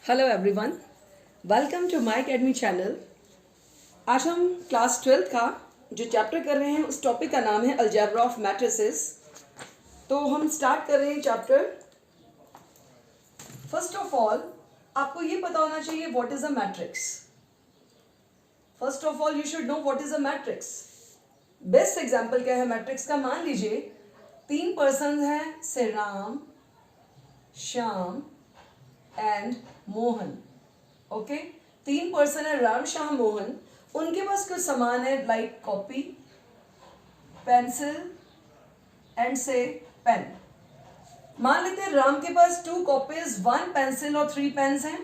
Hello everyone, welcome to my academy channel. आज हम class 12th का जो चैप्टर कर रहे हैं उस टॉपिक का नाम है अलजेब्रा ऑफ मैट्रिसेस। तो हम स्टार्ट कर रहे हैं चैप्टर। फर्स्ट ऑफ ऑल आपको ये पता होना चाहिए what is a matrix. First of all you should know what is a matrix. Best example क्या है मैट्रिक्स का? मान लीजिए 3 पर्सन हैं, से Ram, Shyam and Mohan. Okay, 3 person है, राम, श्याम, मोहन। उनके पास कुछ सामान है लाइक कॉपी, पेंसिल एंड से पेन। मान लेते हैं राम के पास 2 कॉपीज, 1 पेंसिल और 3 पेन्स हैं।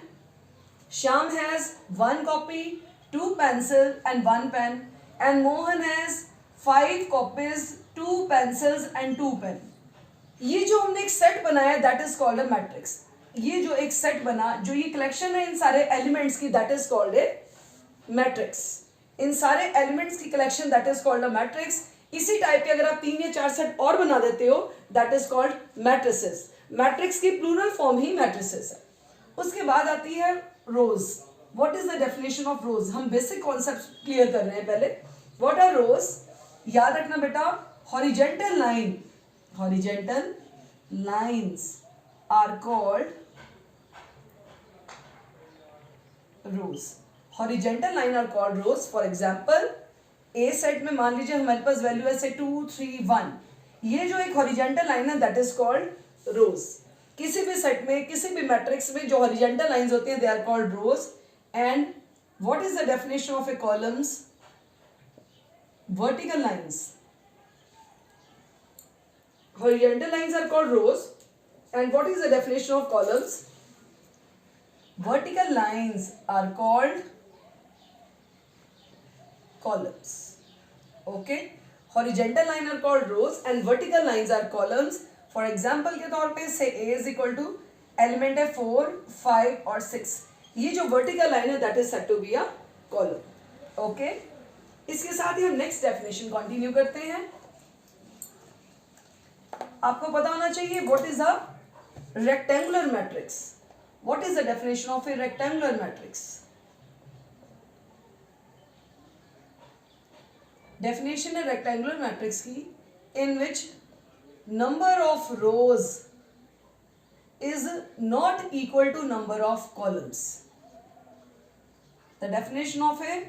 Shyam has 1 copy, 2 pencil and 1 pen, and Mohan has 5 copies, 2 pencils and 2 pen. ये जो हमने एक सेट बनाया that is called a matrix. ये जो एक सेट बना, जो ये कलेक्शन है इन सारे एलिमेंट्स की, that is called a matrix. इन सारे एलिमेंट्स की collection that is called a matrix. इसी टाइप के अगर आप 3 या 4 सेट और बना देते हो that is called matrices. Matrix की प्लूरल फॉर्म ही मैट्रिसेस है। उसके बाद आती है rows. What is the definition of rows? हम बेसिक कॉन्सेप्ट क्लियर कर रहे हैं पहले। What are rows? याद रखना बेटा, horizontal line, horizontal lines are called rows. Horizontal line are called rows. For example, A set में मान लीजिए हमारे पास वैल्यू है से 2, 3, 1। ये जो एक हॉरिजेंटल लाइन है दैट इज कॉल्ड रोज। किसी भी सेट में, किसी भी मैट्रिक्स में जो हॉरिजेंटल लाइंस होती हैं they are called rows. And what is the definition of a columns? Vertical lines. Horizontal lines are called rows. And what is the definition of columns? Vertical lines are called columns. Okay? Horizontal line are called rows and vertical lines are columns. For example के तौर पे say A is equal to element है 4, 5 और 6। ये जो vertical line है that is said to be a column. Okay? इसके साथ ही हम next definition continue करते हैं। आपको पता होना चाहिए what is a rectangular matrix. What is the definition of a rectangular matrix? Definition है rectangular matrix की, in which number of rows is not equal to number of columns. The definition of a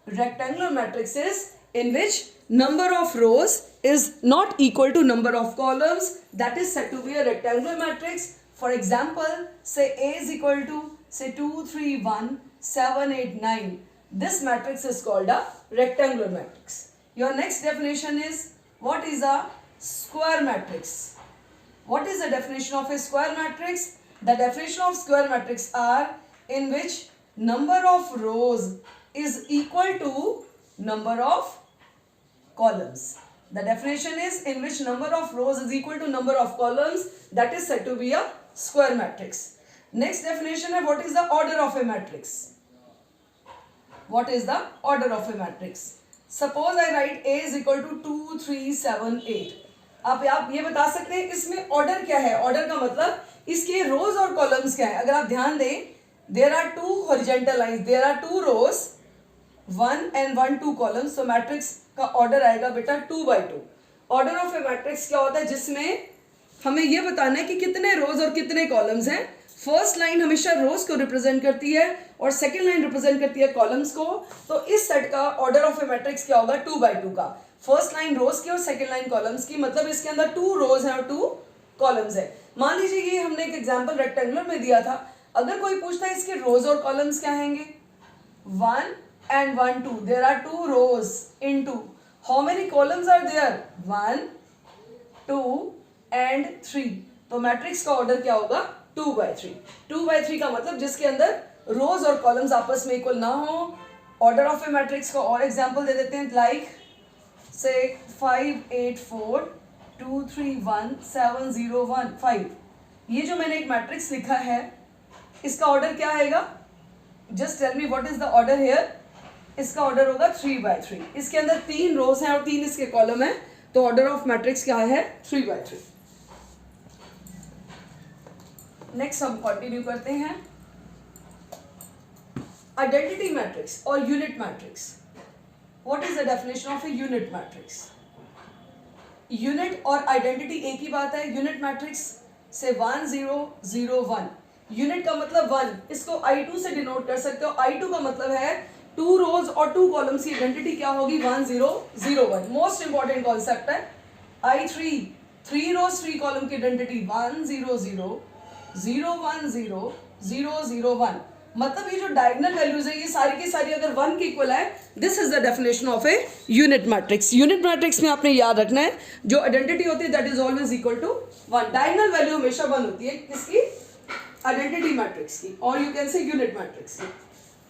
rectangular matrix is in which number of rows is not equal to number of columns. That is said to be a rectangular matrix. For example, say A is equal to say 2, 3, 1, 7, 8, 9. This matrix is called a rectangular matrix. Your next definition is what is a square matrix? What is the definition of a square matrix? The definition of square matrix are in which number of rows is equal to number of columns. The definition is in which number of rows is equal to number of columns. That is said to be a square matrix. Next definition है what is the order of a matrix? What is the order of a matrix? Suppose I write A is equal to 2, 3, 7, 8. आप ये बता सकते हैं इसमें order क्या है? Order का मतलब इसके रोज और कॉलम्स क्या है? अगर आप ध्यान दें, there are 2 horizontal lines, there are 2 rows, 1 and 1, 2 columns. तो मैट्रिक्स का ऑर्डर आएगा बेटा 2 by 2। Order of A matrix क्या होता है? जिसमें हमें यह बताना है कि कितने रोज और कितने कॉलम्स हैं। फर्स्ट लाइन हमेशा रोज को रिप्रेजेंट करती है और सेकंड लाइन रिप्रेजेंट करती है कॉलम्स को। तो इस सेट का ऑर्डर ऑफ ए मैट्रिक्स क्या होगा? 2 by 2 का। फर्स्ट लाइन रोज की और सेकंड लाइन कॉलम्स की, मतलब इसके अंदर 2 रोज हैं और 2 कॉलम्स है। मान लीजिए ये हमने एक एग्जाम्पल रेक्टेंगुलर में दिया था। अगर कोई पूछता है इसके रोज और कॉलम्स क्या हैंगे? 1 and 1, 2. There are 2 rows in 2. How many columns are there? 1, 2 and 3. तो मैट्रिक्स का ऑर्डर क्या होगा? 2 by 3. 2 by 3 का मतलब जिसके अंदर रोज और कॉलम्स आपस में इक्वल ना हो। ऑर्डर ऑफ ए मैट्रिक्स का और एग्जांपल दे देते हैं लाइक से 5, 8, 4, 2, 3, 1, 7, 0, 1, 5। ये जो मैंने एक मैट्रिक्स लिखा है इसका ऑर्डर क्या आएगा? Just tell me what is the order here. इसका ऑर्डर होगा 3 by 3। इसके अंदर 3 रोज हैं और 3 इसके कॉलम है, तो ऑर्डर ऑफ मैट्रिक्स क्या है? 3 by 3। नेक्स्ट हम कंटिन्यू करते हैं। Identity matrix or unit matrix. What is the definition of a unit matrix? Unit और identity एक ही बात है. Unit matrix से 1 0 0 1. यूनिट का मतलब 1, इसको I2 से डिनोट कर सकते हो. I2 का मतलब है 2 रोज और 2 कॉलम्स की आइडेंटिटी क्या होगी? 1 0 0 1. मोस्ट इंपॉर्टेंट कॉन्सेप्ट है. I3 3 रोज 3 कॉलम की आइडेंटिटी 1 0 0 0 1 0 0 0 1. मतलब ये जो डायगोनल वैल्यूज है ये सारी की सारी अगर 1 के इक्वल है, this is the definition of a unit matrix. Unit matrix में आपने याद रखना है जो आइडेंटिटी होती है that is always equal to 1. Diagonal value हमेशा 1 होती है. किसकी? आइडेंटिटी मैट्रिक्स की, और you can say unit matrix की.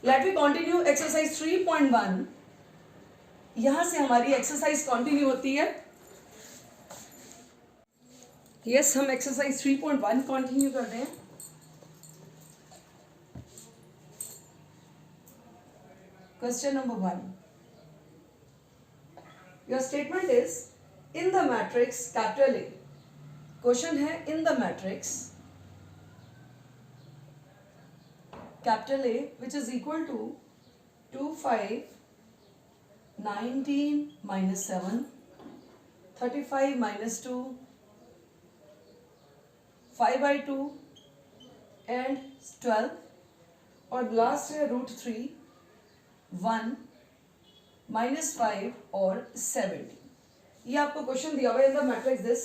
Let we continue exercise 3.1. यहां से हमारी एक्सरसाइज कंटिन्यू होती है. यस, हम एक्सरसाइज 3.1 कंटिन्यू कर रहे हैं. Question number 1. Your statement is in the matrix capital A. Question है in the matrix capital A which is equal to 2 5 19 minus 7 35 minus 2 5 by 2 and 12 और लास्ट है √3 1 -5 और 70. ये आपको क्वेश्चन दिया हुआ है in the matrix. This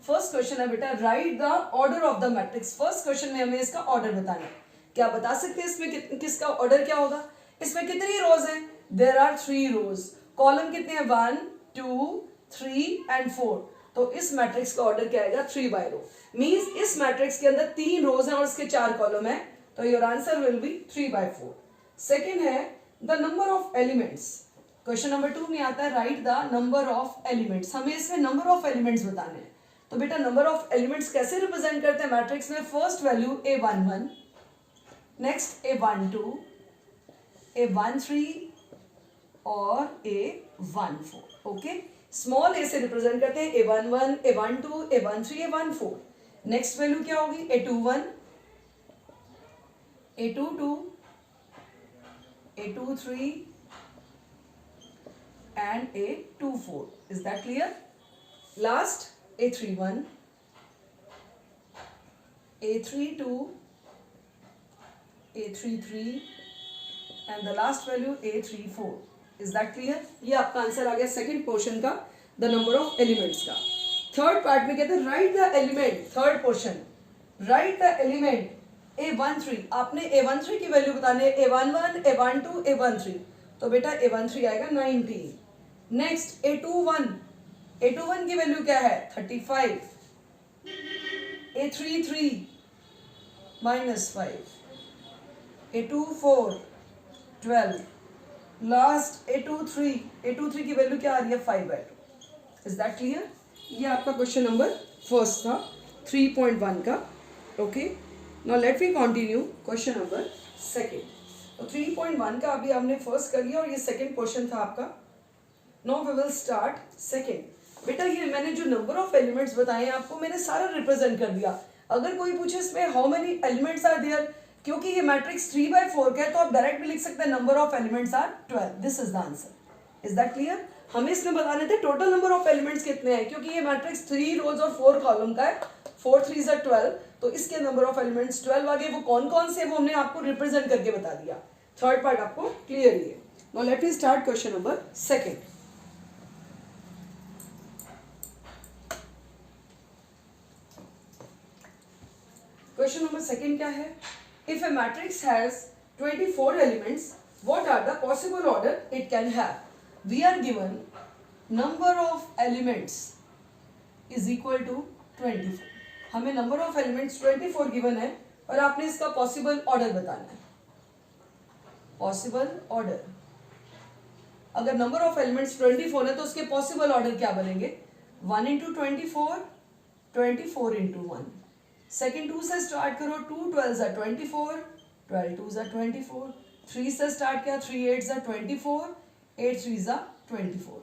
first question है बेटा, right the order of the matrix. First question में हमें इसका ऑर्डर बताना है. क्या बता सकते हैं इसमें किसका ऑर्डर क्या होगा? इसमें कितनी रोज हैं? There are 3 rose. कॉलम कितने हैं? 1 2 3 एंड 4. तो इस मैट्रिक्स का ऑर्डर क्या आएगा? 3 बाय रो. मींस इस मैट्रिक्स के अंदर 3 रोज हैं और इसके 4 कॉलम है. तो your answer will be 3 by 4. Second है the number of elements. Question number 2 में आता है right the number of elements. हमें इसमें नंबर ऑफ एलिमेंट्स बताने हैं. तो बेटा नंबर ऑफ एलिमेंट्स कैसे रिप्रेजेंट करते हैं मैट्रिक्स में? First value A11, next A12, A13 और A14. ओके, स्मॉल ए से रिप्रेजेंट करते हैं. A11, A12, A13, A14. Next value क्या होगी? A21, A22, A23 and A24. Is that clear? Last A31, A32, A33 and the last value A34. Is that clear? ये आपका answer आ गया second portion का, the number of elements का. Third part में कहते हैं right the element. Third portion, right the element A13. आपने A13 की वैल्यू बताने. A11, A12, A13. तो बेटा A13 आएगा 19. Next A21. A21 की वैल्यू क्या है? 35. A33 -5. A24 12. Last A23. A23 की वैल्यू क्या आ रही है? 5 by 2. Is that clear? ये आपका क्वेश्चन नंबर फर्स्ट था 3.1 का. Okay, now let we continue question number second. तो 3.1 का अभी हमने फर्स्ट कर लिया और ये सेकंड क्वेश्चन था आपका. Now we will start second. बेटा ये मैंने जो नंबर ऑफ एलिमेंट्स बताए आपको मैंने सारा रिप्रेजेंट कर दिया. अगर कोई पूछे इसमें how many elements are there, क्योंकि ये मैट्रिक्स 3 by 4 का है तो आप डायरेक्ट भी लिख सकते हैं number of elements are 12. This is the answer. Is that clear? हमें इसमें बताने थे टोटल नंबर ऑफ एलिमेंट्स कितने हैं, क्योंकि ये मैट्रिक्स 3 रोज और 4 कॉलम का है. 4 3 are 12. तो इसके नंबर ऑफ एलिमेंट्स 12 आ गए. वो कौन कौन से वो हमने आपको रिप्रेजेंट करके बता दिया. थर्ड पार्ट आपको क्लियर ही है. Now let me start question number second. Question number second क्या है? If A matrix has 24 elements, what are the possible order it can have? We are given number of elements is equal to 24. हमें number of elements 24 given है और आपने इसका possible order बताना है. Possible order, अगर नंबर ऑफ एलिमेंट्स 24 है तो उसके पॉसिबल ऑर्डर क्या बनेंगे? 1 into 24, 24 into 1. सेकेंड 2 से स्टार्ट करो. 2 12s are 24, 12 2s are 24. 3 से स्टार्ट किया. 3 8s are 24, 8 3s are 24.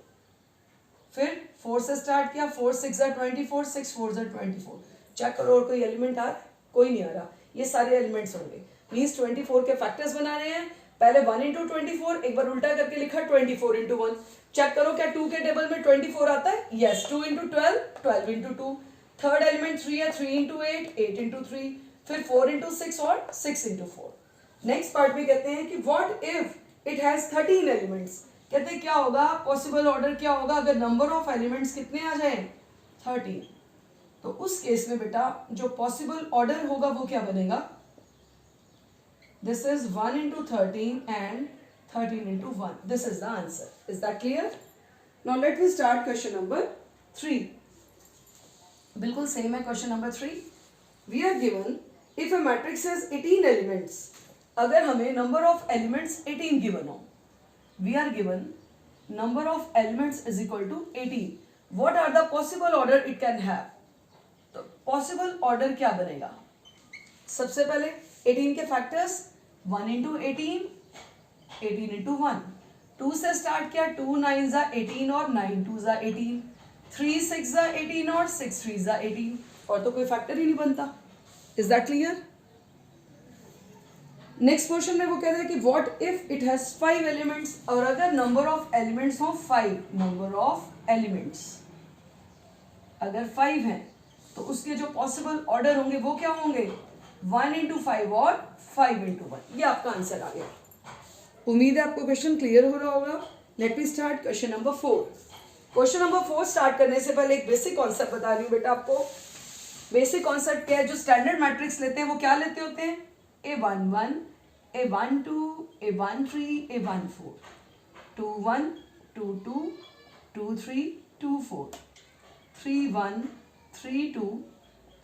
फिर 4 से स्टार्ट किया. 4 6 are 24, 6 4s are 24. चेक करो और कोई एलिमेंट आ रहा है? कोई नहीं आ रहा. ये सारे एलिमेंट्स होंगे. मींस 24 के फैक्टर्स बना रहे हैं. पहले 1 इंटू 24, एक बार उल्टा करके लिखा 24 इंटू 1। चेक करो क्या 2 के टेबल में 24 आता है? Yes. 2 into 12, 12 into 2। Third element 3 है, 3 इंटू 8, 8 इंटू 3। फिर 4 इंटू 6 और 6 इंटू 4। नेक्स्ट पार्ट में कहते हैं कि what if it has 13 elements. कहते हैं क्या होगा, पॉसिबल ऑर्डर क्या होगा अगर नंबर ऑफ एलिमेंट्स कितने आ जाएं? 13। तो उस केस में बेटा जो पॉसिबल ऑर्डर होगा वो क्या बनेगा? This is 1 into 13 and 13 into 1. This is the answer. Is that clear? Now let me start question number 3. बिल्कुल सेम है question number 3. We are given if a matrix has 18 elements. अगर हमें number of elements 18 given हो, we are given number of elements is equal to 18. What are the possible order it can have? तो possible order क्या बनेगा? सबसे पहले 18 के factors 1 into 18, 18 into 1। 2 से स्टार्ट किया, 2 9 जा 18 और 9 2 जा 18, 3 6 जा 18 और 6 3 जा 18, और तो कोई फैक्टर ही नहीं बनता। Is that clear? Next question में वो कहता है कि what if it has 5 elements, और अगर नंबर ऑफ एलिमेंट्स हो 5, नंबर ऑफ एलिमेंट्स अगर 5 हैं तो उसके जो पॉसिबल ऑर्डर होंगे वो क्या होंगे? 1 इंटू 5 और 5 इंटू 1। ये आपका आंसर आ गया। उम्मीद है आपको क्वेश्चन क्लियर हो रहा होगा। Late me start question number 4। Question number 4 start करने से पहले एक बेसिक कॉन्सेप्ट बता रही हूँ बेटा आपको। बेसिक कॉन्सेप्ट क्या है? जो स्टैंडर्ड मैट्रिक्स लेते हैं वो क्या लेते होते हैं? A11, A12, A13, A14, 21, 22, 23, 24, 31, 32,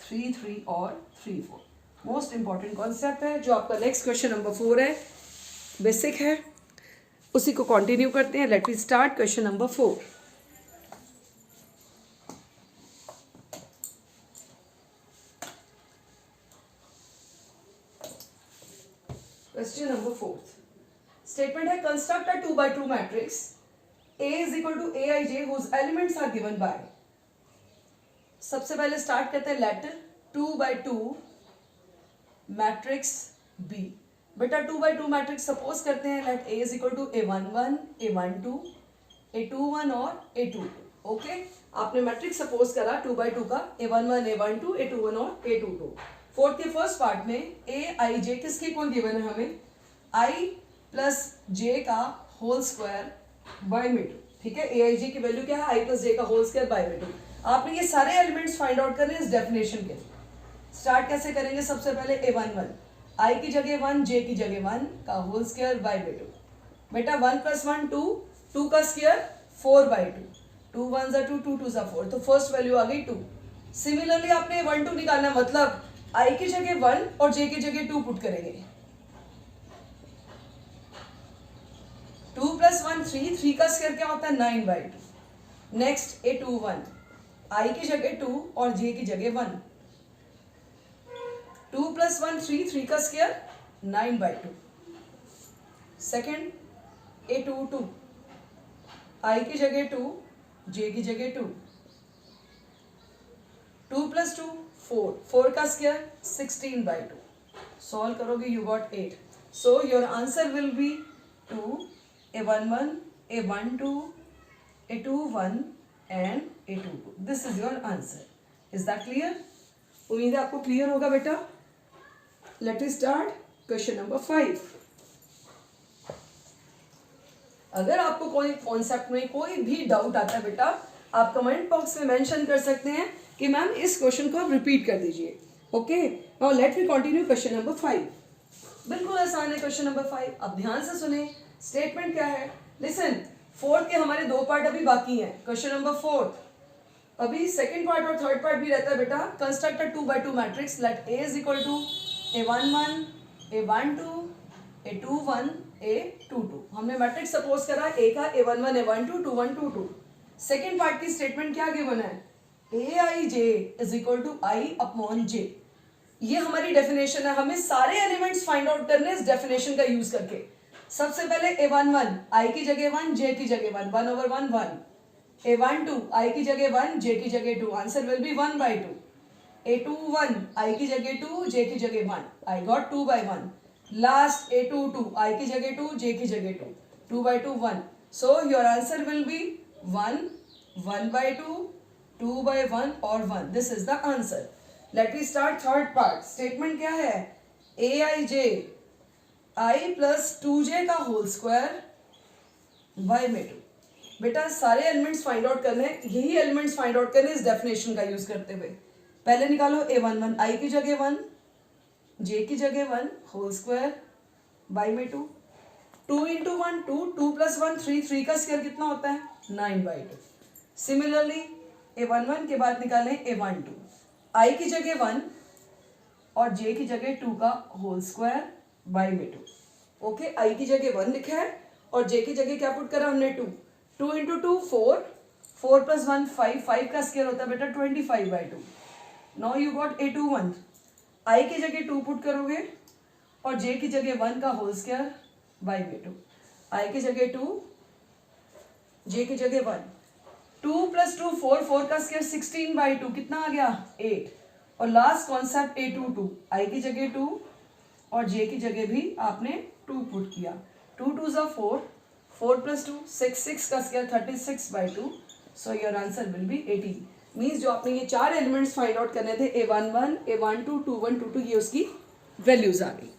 33 और 34। मोस्ट इंपॉर्टेंट कॉन्सेप्ट है जो आपका नेक्स्ट क्वेश्चन नंबर 4 है, बेसिक है, उसी को कंटिन्यू करते हैं। Let me start question number 4। Question number 4 statement है construct a 2x2 matrix A is equal to Aij whose elements are given by। सबसे पहले स्टार्ट करते हैं लेटर 2x2 मैट्रिक्स B। बेटा 2x2 मैट्रिक्स सपोज करते हैं late A is equal to A11, A12, A21 और A22। Okay, आपने matrix suppose करा 2x2 का A11, A12, A21 और A22। फोर्थ के फर्स्ट पार्ट में Aij किसके इक्वल गिवन है हमें? I प्लस J का होल स्क्वायर बाय में 2। ठीक है, Aij की वैल्यू क्या है? I प्लस J का होल स्क्वायर बाय में 2। आपने ये सारे एलिमेंट्स फाइंड आउट करने इस डेफिनेशन के। स्टार्ट कैसे करेंगे? सबसे पहले A11, I की जगह 1, J की जगह 1 का होल स्क्वायर बाय 2। बेटा 1 प्लस 1 2, 2 का स्क्वायर 4 बाय 2, 2 1 जा 2, 2 2 जा 4, तो फर्स्ट वैल्यू आ गई 2। सिमिलरली आपने 1 2 निकालना, मतलब I की जगह 1 और J की जगह 2 पुट करेंगे। 2 प्लस 1 3, 3 का स्क्वायर क्या होता है? 9 बाय 2। नेक्स्ट A21, I की जगह 2 और J की जगह 1, 2 प्लस 1 3, 3 का square 9 bye 2। Second A22, I की जगह 2, J की जगह 2, 2 प्लस 2 4, 4 का स्क्वायर 16 बाय 2। सॉल्व करोगे you got 8। So your answer will B 2, A11, A12, A21 and A22। This is your answer. Is that clear? उम्मीद है आपको क्लियर होगा बेटा। Let us start question number 5। अगर आपको कोई कॉन्सेप्ट में कोई भी डाउट आता है बेटा, आप कमेंट बॉक्स में मेंशन कर सकते हैं कि मैम इस क्वेश्चन को आप रिपीट कर दीजिए। Okay, now let me continue question number 5। बिल्कुल आसान है क्वेश्चन नंबर 5। अब ध्यान से सुने, स्टेटमेंट क्या है? लिसन, फोर्थ के हमारे 2 पार्ट अभी बाकी हैं। क्वेश्चन नंबर 4 अभी सेकंड पार्ट और थर्ड पार्ट भी रहता है बेटा। Construct a 2x2 matrix let A is equal to A11, A12, A21, A22। हमने मैट्रिक्स सपोज करा A का A11, A12, 21, 22। सेकेंड पार्ट की स्टेटमेंट क्या गिवन है? Aij is equal to I upon J। ये हमारी डेफिनेशन है। हमें सारे एलिमेंट्स फाइंड आउट करने इस डेफिनेशन का यूज करके। सबसे पहले A11, I की जगह 1, J की जगह 1, 1 over 1 1। A12, I की जगह 1, J की जगह 2, answer will B 1 by 2। A21, I की जगह 2, J की जगह 1, I got 2 by 1। Last a2 2, I की जगह 2, j की जगह 2, 2 by 2 1. So your answer will be 1, 1 by 2, 2 by 1 or 1. This is the answer. Let me start third part. Statement क्या है? aij I plus 2j का whole square y में 2. बेटा सारे एलिमेंट्स फाइंड आउट करने हैं, यही एलिमेंट्स फाइंड आउट करने इस डेफिनेशन का यूज करते हुए. पहले निकालो a11, I की जगह 1, j की जगह 1 होल स्क्वायर y में 2. 2 इंटू 1 2, 2 प्लस 1 3, 3 का स्क्वायर कितना होता है? 9 by 2. सिमिलरली a11 के बाद निकालें a12, I की जगह 1 और j की जगह 2 का होल स्क्वायर y में 2. ओके, I की जगह 1 लिखा है और j की जगह क्या पुट करा हमने? 2. 2 इंटू 2 4, 4 प्लस 1 5, 5 का स्क्वायर होता है बेटा 25 by 2. Now you got a21. I की जगह 2 पुट करोगे और j की जगह 1 का होल स्क्वायर y में 2. I की जगह 2, j की जगह 1. 2 प्लस 2 4, 4 का स्क्वायर 16 by 2 कितना आ गया? 8. और लास्ट कॉन्सेप्ट a22, I की जगह 2 और j की जगह भी आपने 2 पुट किया. 2 2 ज़ा 4, 4 plus 2 6, 6 का square 36 by 2. So your answer will B 18. Means जो आपने ये चार एलिमेंट्स फाइंड आउट करने थे a11, a12, 21, 22, ये उसकी वैल्यूज आ गई.